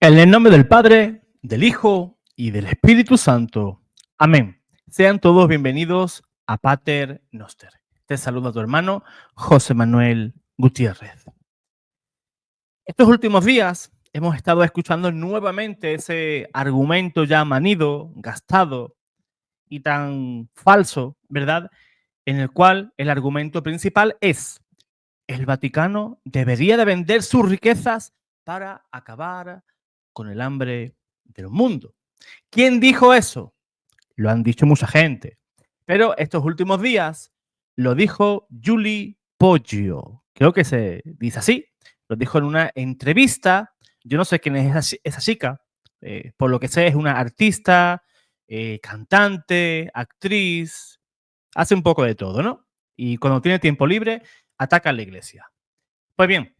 En el nombre del Padre, del Hijo y del Espíritu Santo. Amén. Sean todos bienvenidos a Pater Noster. Te saluda tu hermano José Manuel Gutiérrez. Estos últimos días hemos estado escuchando nuevamente ese argumento ya manido, gastado y tan falso, ¿verdad? En el cual el argumento principal es: el Vaticano debería de vender sus riquezas para acabar con el hambre del mundo. ¿Quién dijo eso? Lo han dicho mucha gente. Pero estos últimos días lo dijo Giulio Poggio. Creo que se dice así. Lo dijo en una entrevista. Yo no sé quién es esa chica. Por lo que sé, es una artista, cantante, actriz. Hace un poco de todo, ¿no? Y cuando tiene tiempo libre, ataca a la iglesia. Pues bien,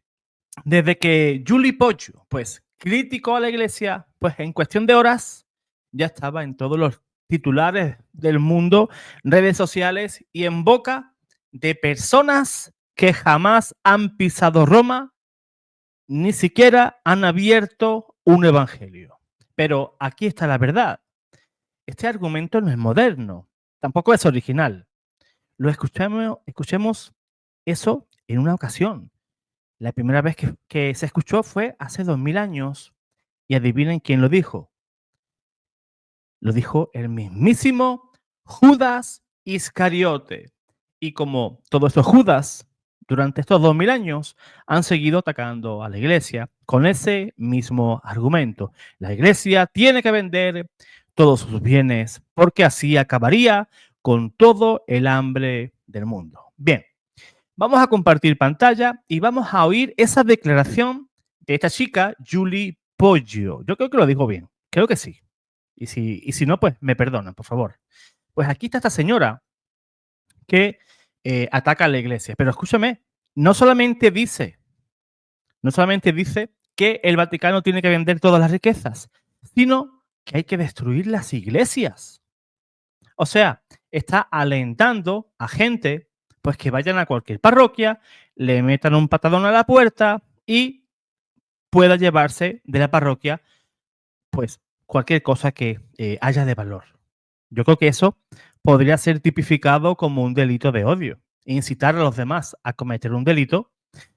desde que Giulio Poggio, pues, criticó a la iglesia, pues en cuestión de horas ya estaba en todos los titulares del mundo, redes sociales y en boca de personas que jamás han pisado Roma, ni siquiera han abierto un evangelio. Pero aquí está la verdad. Este argumento no es moderno, tampoco es original. Lo escuchemos eso en una ocasión. La primera vez que se escuchó fue hace 2000 años. Y adivinen quién lo dijo. Lo dijo el mismísimo Judas Iscariote. Y como todos estos Judas, durante estos 2000 años, han seguido atacando a la iglesia con ese mismo argumento. La iglesia tiene que vender todos sus bienes porque así acabaría con todo el hambre del mundo. Bien. Vamos a compartir pantalla y vamos a oír esa declaración de esta chica, Giulio Poggio. Yo creo que lo digo bien, creo que sí. Y si no, pues me perdonan, por favor. Pues aquí está esta señora que ataca a la iglesia. Pero escúchame, no solamente dice que el Vaticano tiene que vender todas las riquezas, sino que hay que destruir las iglesias. O sea, está alentando a gente pues que vayan a cualquier parroquia, le metan un patadón a la puerta y pueda llevarse de la parroquia pues cualquier cosa que haya de valor. Yo creo que eso podría ser tipificado como un delito de odio. Incitar a los demás a cometer un delito,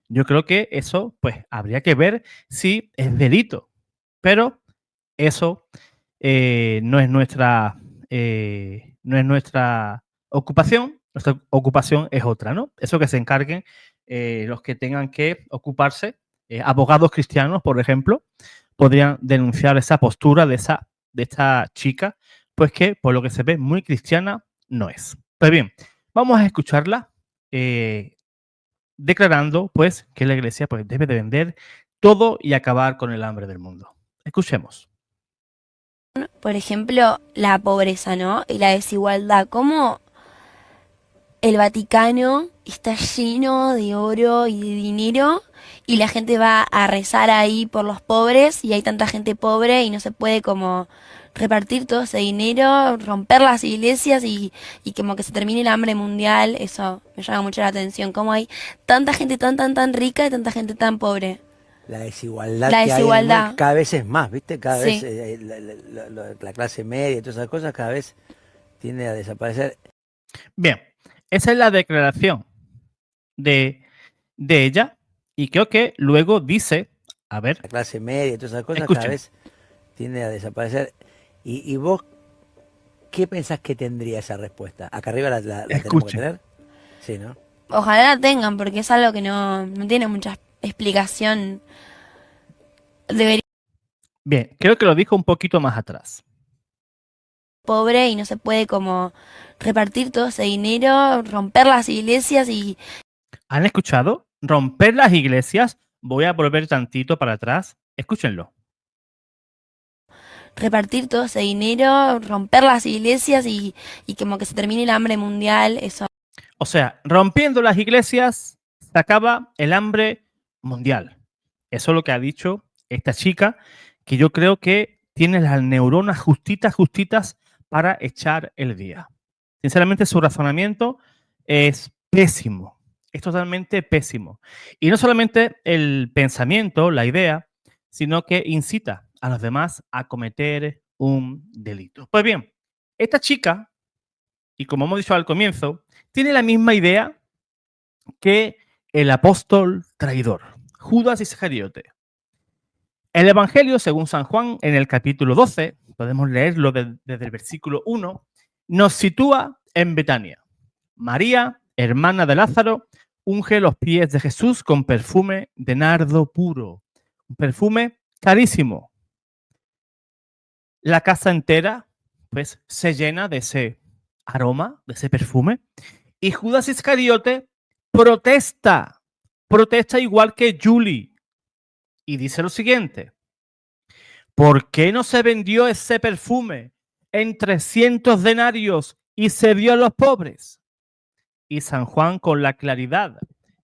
yo creo que eso pues habría que ver si es delito. Pero eso no es nuestra ocupación. Nuestra ocupación es otra, ¿no? Eso que se encarguen los que tengan que ocuparse, abogados cristianos, por ejemplo, podrían denunciar esa postura de esta chica, pues que por lo que se ve muy cristiana no es. Pues bien, vamos a escucharla declarando pues que la iglesia pues debe de vender todo y acabar con el hambre del mundo. Escuchemos. Por ejemplo, la pobreza, ¿no? Y la desigualdad. ¿Cómo el Vaticano está lleno de oro y de dinero y la gente va a rezar ahí por los pobres y hay tanta gente pobre y no se puede como repartir todo ese dinero, romper las iglesias y como que se termine el hambre mundial? Eso me llama mucho la atención. ¿Cómo hay tanta gente tan rica y tanta gente tan pobre? La desigualdad La que hay desigualdad. cada vez es más, ¿viste? Cada Sí. vez la clase media y todas esas cosas cada vez tiende a desaparecer. Bien, esa es la declaración de ella y creo que luego dice, a ver, La clase media y todas esas cosas escuchen. cada vez tiende a desaparecer. ¿Y vos qué pensás que tendría esa respuesta? ¿Acá arriba la tenemos que Escuchen. tener? Sí, ¿no? Ojalá la tengan porque es algo que no tiene mucha explicación. Debería Bien, creo que lo dijo un poquito más atrás. pobre y no se puede como repartir todo ese dinero, romper las iglesias y ¿Han escuchado? Romper las iglesias. Voy a volver tantito para atrás. Escúchenlo. repartir todo ese dinero, romper las iglesias y como que se termine el hambre mundial. Eso. O sea, rompiendo las iglesias se acaba el hambre mundial. Eso es lo que ha dicho esta chica, que yo creo que tiene las neuronas justitas para echar el día. Sinceramente, su razonamiento es pésimo. Es totalmente pésimo. Y no solamente el pensamiento, la idea, sino que incita a los demás a cometer un delito. Pues bien, esta chica, y como hemos dicho al comienzo, tiene la misma idea que el apóstol traidor, Judas Iscariote. El Evangelio, según San Juan, en el capítulo 12, podemos leerlo desde el versículo 1, nos sitúa en Betania. María, hermana de Lázaro, unge los pies de Jesús con perfume de nardo puro, un perfume carísimo. La casa entera, pues, se llena de ese aroma, de ese perfume, y Judas Iscariote protesta igual que Julie, y dice lo siguiente: ¿por qué no se vendió ese perfume en 300 denarios y se dio a los pobres? Y San Juan, con la claridad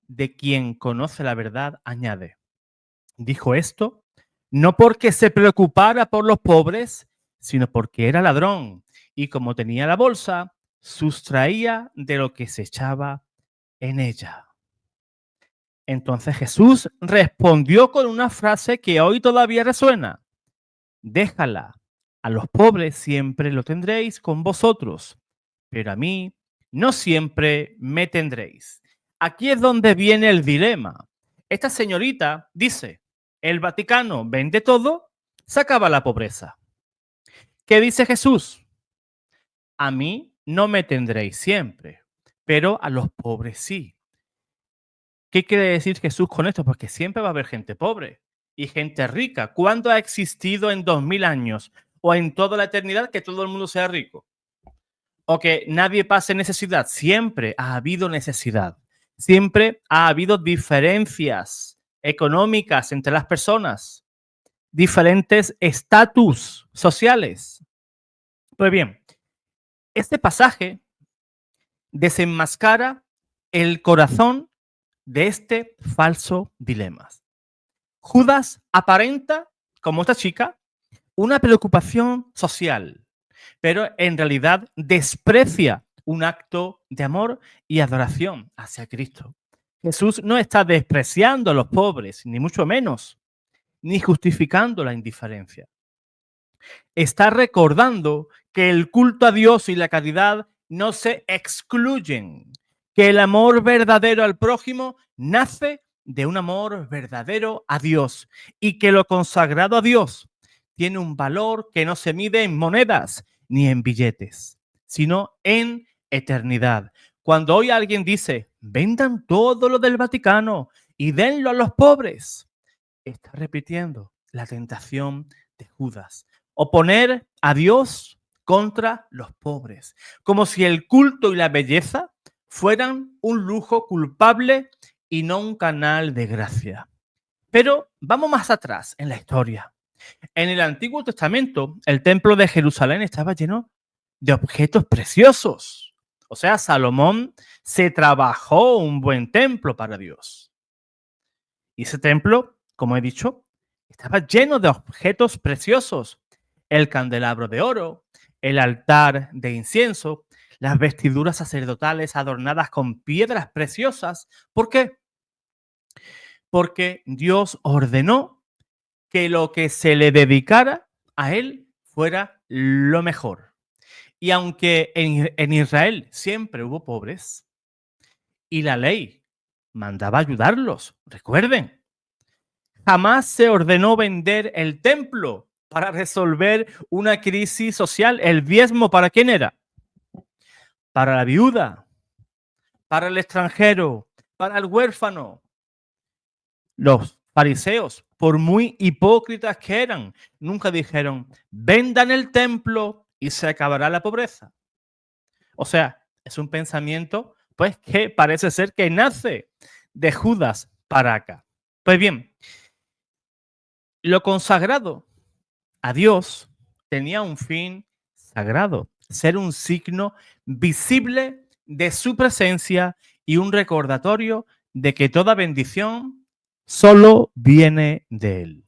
de quien conoce la verdad, añade: dijo esto no porque se preocupara por los pobres, sino porque era ladrón y como tenía la bolsa, sustraía de lo que se echaba en ella. Entonces Jesús respondió con una frase que hoy todavía resuena: déjala, a los pobres siempre lo tendréis con vosotros, pero a mí no siempre me tendréis. Aquí es donde viene el dilema. Esta señorita dice: el Vaticano vende todo, se acaba la pobreza. ¿Qué dice Jesús? A mí no me tendréis siempre, pero a los pobres sí. ¿Qué quiere decir Jesús con esto? Porque siempre va a haber gente pobre y gente rica. ¿Cuándo ha existido en 2000 años o en toda la eternidad que todo el mundo sea rico? O que nadie pase necesidad. Siempre ha habido necesidad. Siempre ha habido diferencias económicas entre las personas, diferentes estatus sociales. Pues bien, este pasaje desenmascara el corazón de este falso dilema. Judas aparenta, como esta chica, una preocupación social, pero en realidad desprecia un acto de amor y adoración hacia Cristo. Jesús no está despreciando a los pobres, ni mucho menos, ni justificando la indiferencia. Está recordando que el culto a Dios y la caridad no se excluyen, que el amor verdadero al prójimo nace de un amor verdadero a Dios y que lo consagrado a Dios tiene un valor que no se mide en monedas ni en billetes, sino en eternidad. Cuando hoy alguien dice: vendan todo lo del Vaticano y denlo a los pobres, está repitiendo la tentación de Judas. Oponer a Dios contra los pobres, como si el culto y la belleza fueran un lujo culpable y no un canal de gracia. Pero vamos más atrás en la historia. En el Antiguo Testamento, el templo de Jerusalén estaba lleno de objetos preciosos. O sea, Salomón se trabajó un buen templo para Dios. Y ese templo, como he dicho, estaba lleno de objetos preciosos. El candelabro de oro, el altar de incienso, las vestiduras sacerdotales adornadas con piedras preciosas. ¿Por qué? Porque Dios ordenó que lo que se le dedicara a él fuera lo mejor. Y aunque en Israel siempre hubo pobres y la ley mandaba ayudarlos, recuerden, jamás se ordenó vender el templo para resolver una crisis social. ¿El diezmo para quién era? Para la viuda, para el extranjero, para el huérfano. Los fariseos, por muy hipócritas que eran, nunca dijeron: vendan el templo y se acabará la pobreza. O sea, es un pensamiento, pues, que parece ser que nace de Judas para acá. Pues bien, lo consagrado a Dios tenía un fin sagrado: ser un signo visible de su presencia y un recordatorio de que toda bendición solo viene de Él.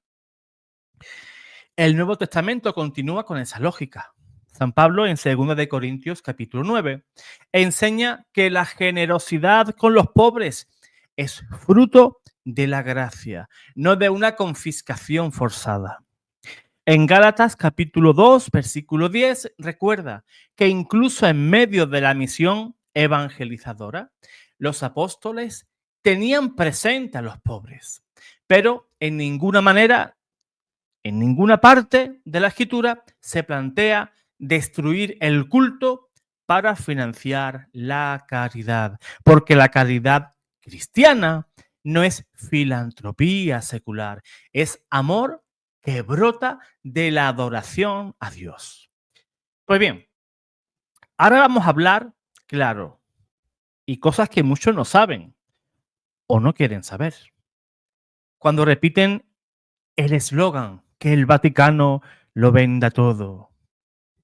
El Nuevo Testamento continúa con esa lógica. San Pablo, en 2 de Corintios, capítulo 9, enseña que la generosidad con los pobres es fruto de la gracia, no de una confiscación forzada. En Gálatas capítulo 2, versículo 10, recuerda que incluso en medio de la misión evangelizadora, los apóstoles tenían presente a los pobres, pero en ninguna manera, en ninguna parte de la escritura se plantea destruir el culto para financiar la caridad, porque la caridad cristiana no es filantropía secular, es amor que brota de la adoración a Dios. Pues bien, ahora vamos a hablar, claro, y cosas que muchos no saben o no quieren saber. Cuando repiten el eslogan que el Vaticano lo venda todo,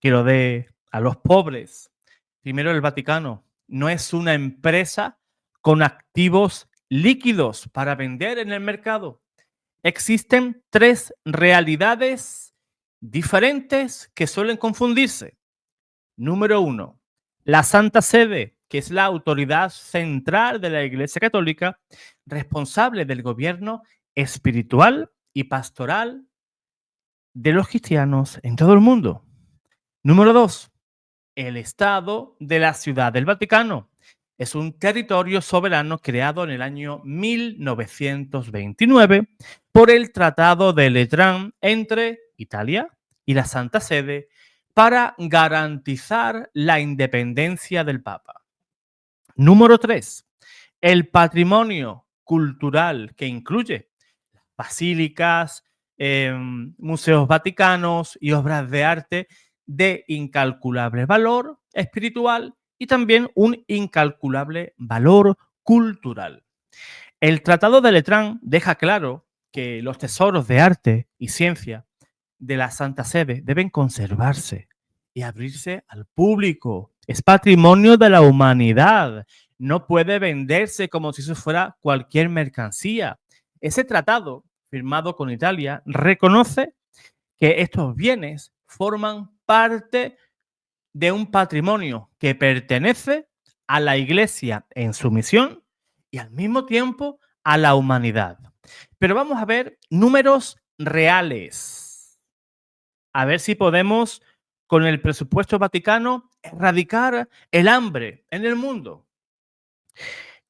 que lo dé a los pobres. Primero, el Vaticano no es una empresa con activos líquidos para vender en el mercado. Existen tres realidades diferentes que suelen confundirse. Número uno, la Santa Sede, que es la autoridad central de la Iglesia Católica, responsable del gobierno espiritual y pastoral de los cristianos en todo el mundo. Número dos, el Estado de la Ciudad del Vaticano. Es un territorio soberano creado en el año 1929 por el Tratado de Letrán entre Italia y la Santa Sede para garantizar la independencia del Papa. Número 3. El patrimonio cultural que incluye basílicas, museos vaticanos y obras de arte de incalculable valor espiritual y también un incalculable valor cultural. El Tratado de Letrán deja claro que los tesoros de arte y ciencia de la Santa Sede deben conservarse y abrirse al público. Es patrimonio de la humanidad. No puede venderse como si eso fuera cualquier mercancía. Ese tratado, firmado con Italia, reconoce que estos bienes forman parte de un patrimonio que pertenece a la Iglesia en su misión y al mismo tiempo a la humanidad. Pero vamos a ver números reales. A ver si podemos, con el presupuesto vaticano, erradicar el hambre en el mundo.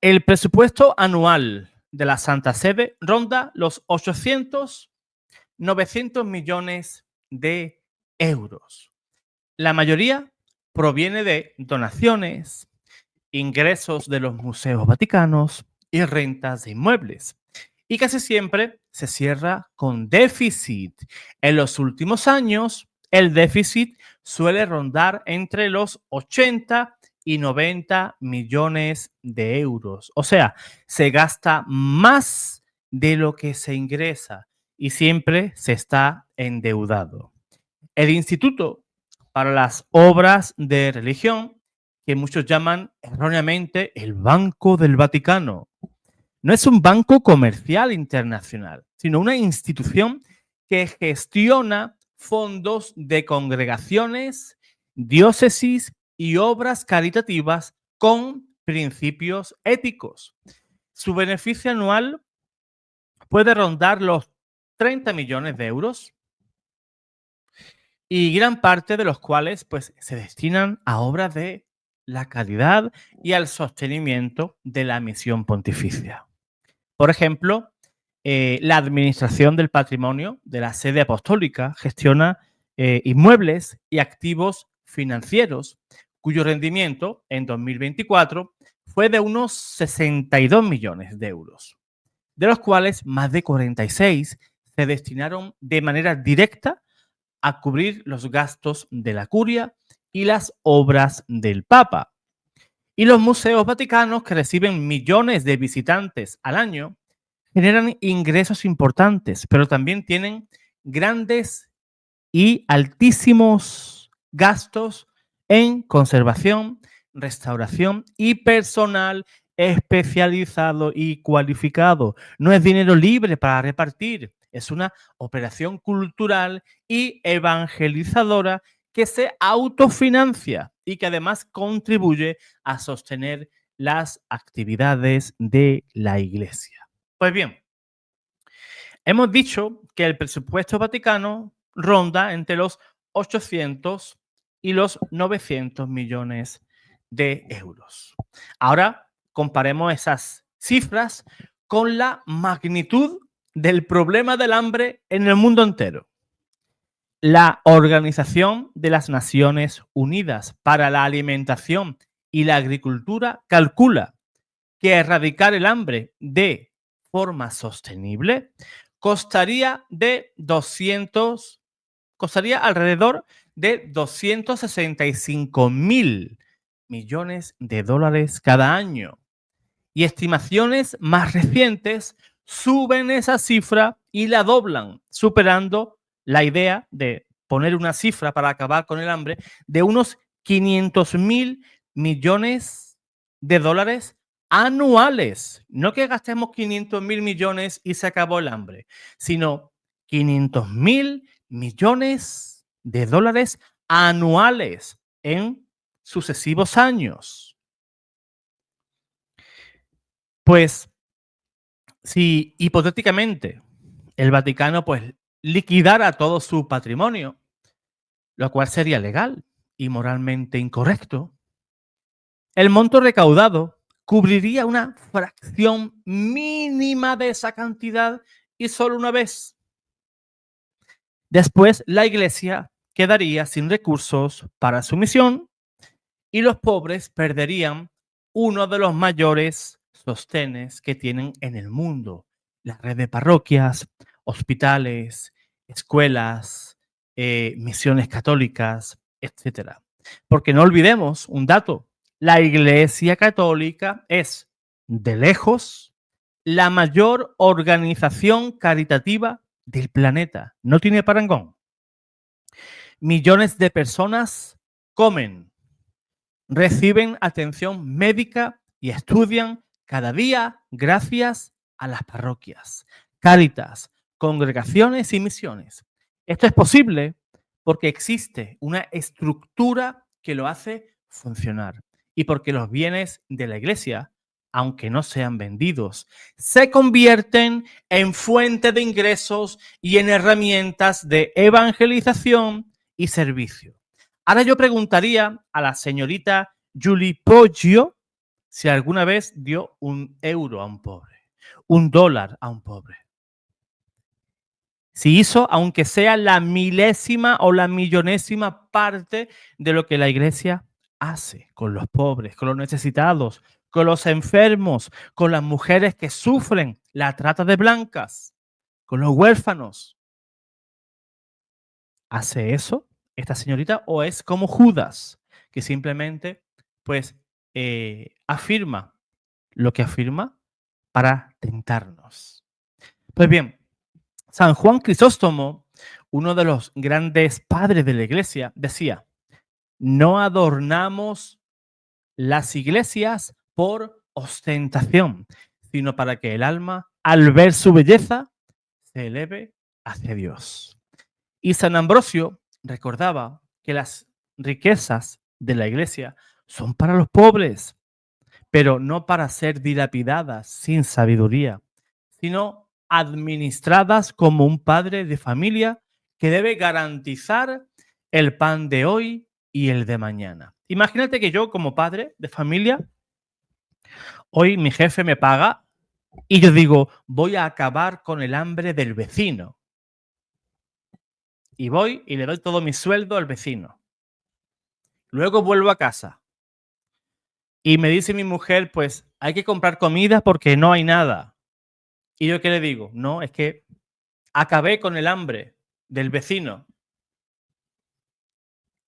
El presupuesto anual de la Santa Sede ronda los 900 millones de euros. La mayoría proviene de donaciones, ingresos de los museos vaticanos y rentas de inmuebles. Y casi siempre se cierra con déficit. En los últimos años, el déficit suele rondar entre los 80 y 90 millones de euros. O sea, se gasta más de lo que se ingresa y siempre se está endeudado. El Instituto para las Obras de Religión, que muchos llaman erróneamente el Banco del Vaticano, no es un banco comercial internacional, sino una institución que gestiona fondos de congregaciones, diócesis y obras caritativas con principios éticos. Su beneficio anual puede rondar los 30 millones de euros y gran parte de los cuales pues, se destinan a obras de la caridad y al sostenimiento de la misión pontificia. Por ejemplo, la Administración del Patrimonio de la Sede Apostólica gestiona inmuebles y activos financieros cuyo rendimiento en 2024 fue de unos 62 millones de euros, de los cuales más de 46 se destinaron de manera directa a cubrir los gastos de la curia y las obras del Papa. Y los museos vaticanos, que reciben millones de visitantes al año, generan ingresos importantes, pero también tienen grandes y altísimos gastos en conservación, restauración y personal especializado y cualificado. No es dinero libre para repartir, es una operación cultural y evangelizadora que se autofinancia y que además contribuye a sostener las actividades de la Iglesia. Pues bien, hemos dicho que el presupuesto vaticano ronda entre los 800 y los 900 millones de euros. Ahora comparemos esas cifras con la magnitud del problema del hambre en el mundo entero. La Organización de las Naciones Unidas para la Alimentación y la Agricultura calcula que erradicar el hambre de forma sostenible costaría alrededor de 265.000 millones de dólares cada año. Y estimaciones más recientes suben esa cifra y la doblan, superando la idea de poner una cifra para acabar con el hambre de unos 500.000 millones de dólares anuales. No que gastemos 500.000 millones y se acabó el hambre, sino 500.000 millones de dólares anuales en sucesivos años. Pues, si hipotéticamente el Vaticano pues liquidara todo su patrimonio, lo cual sería legal y moralmente incorrecto, el monto recaudado cubriría una fracción mínima de esa cantidad y solo una vez. Después, la Iglesia quedaría sin recursos para su misión y los pobres perderían uno de los mayores sostenes que tienen en el mundo: la red de parroquias, hospitales, escuelas, misiones católicas, etc. Porque no olvidemos un dato: la Iglesia Católica es, de lejos, la mayor organización caritativa del planeta. No tiene parangón. Millones de personas comen, reciben atención médica y estudian cada día gracias a las parroquias, cáritas, congregaciones y misiones. Esto es posible porque existe una estructura que lo hace funcionar y porque los bienes de la Iglesia, aunque no sean vendidos, se convierten en fuente de ingresos y en herramientas de evangelización y servicio. Ahora yo preguntaría a la señorita Julie Poggio si alguna vez dio €1 a un pobre, $1 a un pobre. Si hizo, aunque sea la milésima o la millonésima parte de lo que la Iglesia hace con los pobres, con los necesitados, con los enfermos, con las mujeres que sufren la trata de blancas, con los huérfanos. ¿Hace eso esta señorita o es como Judas, que simplemente pues afirma lo que afirma para tentarnos? Pues bien, San Juan Crisóstomo, uno de los grandes padres de la Iglesia, decía: no adornamos las iglesias por ostentación, sino para que el alma, al ver su belleza, se eleve hacia Dios. Y San Ambrosio recordaba que las riquezas de la Iglesia son para los pobres, pero no para ser dilapidadas sin sabiduría, sino administradas como un padre de familia que debe garantizar el pan de hoy y el de mañana. Imagínate que yo, como padre de familia, hoy mi jefe me paga y yo digo: voy a acabar con el hambre del vecino. Y voy y le doy todo mi sueldo al vecino. Luego vuelvo a casa y me dice mi mujer: pues hay que comprar comida porque no hay nada. ¿Y yo qué le digo? No, es que acabé con el hambre del vecino.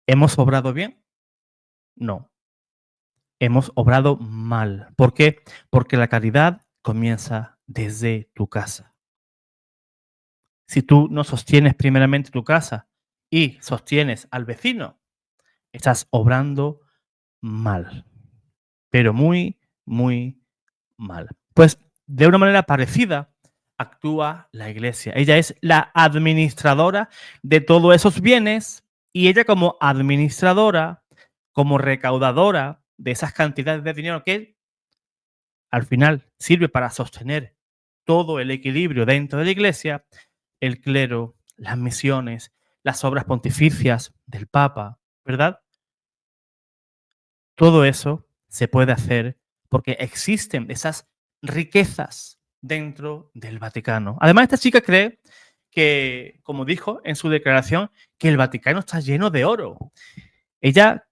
¿Hemos obrado bien? No. Hemos obrado mal. ¿Por qué? Porque la caridad comienza desde tu casa. Si tú no sostienes primeramente tu casa y sostienes al vecino, estás obrando mal. Pero muy, muy mal. Pues de una manera parecida actúa la Iglesia. Ella es la administradora de todos esos bienes y ella, como administradora, como recaudadora de esas cantidades de dinero que al final sirve para sostener todo el equilibrio dentro de la Iglesia, el clero, las misiones, las obras pontificias del Papa, ¿verdad? Todo eso se puede hacer porque existen esas riquezas dentro del Vaticano. Además, esta chica cree que, como dijo en su declaración, que el Vaticano está lleno de oro. Ella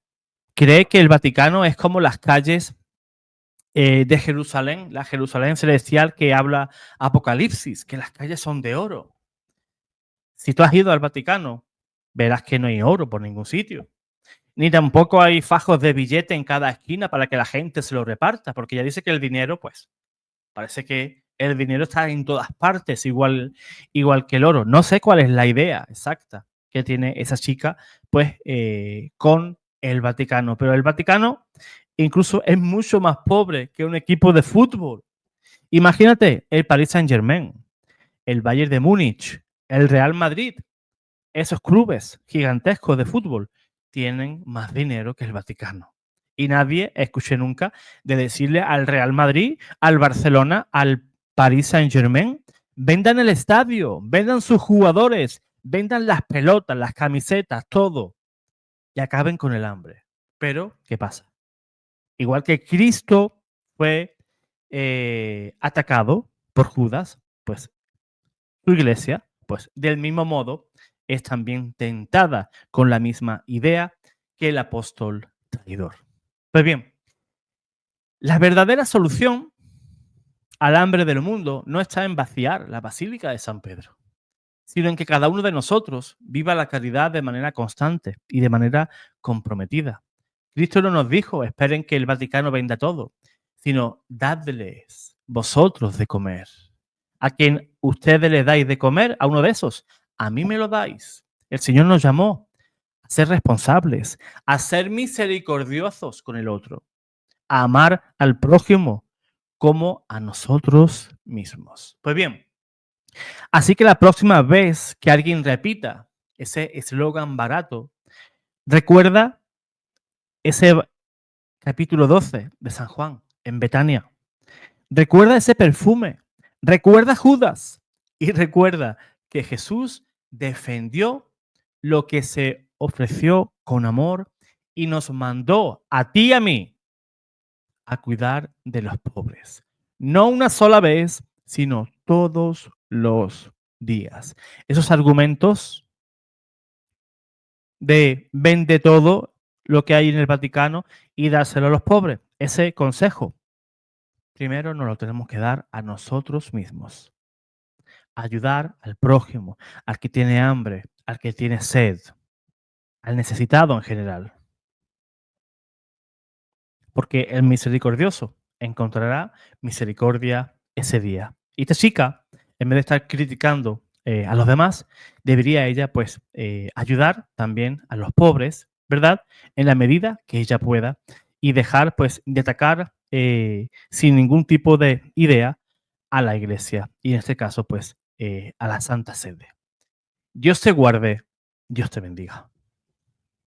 cree que el Vaticano es como las calles de Jerusalén, la Jerusalén celestial que habla Apocalipsis, que las calles son de oro. Si tú has ido al Vaticano, verás que no hay oro por ningún sitio. Ni tampoco hay fajos de billete en cada esquina para que la gente se lo reparta, porque ella dice que el dinero, pues, parece que el dinero está en todas partes, igual que el oro. No sé cuál es la idea exacta que tiene esa chica, pues, con el Vaticano. Pero el Vaticano incluso es mucho más pobre que un equipo de fútbol. Imagínate el Paris Saint-Germain, el Bayern de Múnich, el Real Madrid. Esos clubes gigantescos de fútbol tienen más dinero que el Vaticano. Y nadie escuché nunca de decirle al Real Madrid, al Barcelona, al Paris Saint-Germain, vendan el estadio, vendan sus jugadores, vendan las pelotas, las camisetas, todo, y acaben con el hambre. Pero, ¿qué pasa? Igual que Cristo fue atacado por Judas, pues su iglesia, pues del mismo modo, es también tentada con la misma idea que el apóstol traidor. Pues bien, la verdadera solución al hambre del mundo no está en vaciar la Basílica de San Pedro, sino en que cada uno de nosotros viva la caridad de manera constante y de manera comprometida. Cristo no nos dijo, esperen que el Vaticano venda todo, sino dadles vosotros de comer. A quien ustedes le dais de comer, a uno de esos, a mí me lo dais. El Señor nos llamó a ser responsables, a ser misericordiosos con el otro, a amar al prójimo como a nosotros mismos. Pues bien, así que la próxima vez que alguien repita ese eslogan barato, recuerda ese capítulo 12 de San Juan en Betania. Recuerda ese perfume. Recuerda Judas. Y recuerda que Jesús defendió lo que se ofreció con amor y nos mandó a ti y a mí a cuidar de los pobres. No una sola vez, sino todos los días. Esos argumentos de vende todo lo que hay en el Vaticano y dárselo a los pobres. Ese consejo, primero nos lo tenemos que dar a nosotros mismos. Ayudar al prójimo, al que tiene hambre, al que tiene sed, al necesitado en general. Porque el misericordioso encontrará misericordia ese día. Y esta chica, en vez de estar criticando a los demás, debería ella pues ayudar también a los pobres, ¿verdad? En la medida que ella pueda y dejar pues de atacar sin ningún tipo de idea a la iglesia y en este caso pues a la Santa Sede. Dios te guarde, Dios te bendiga.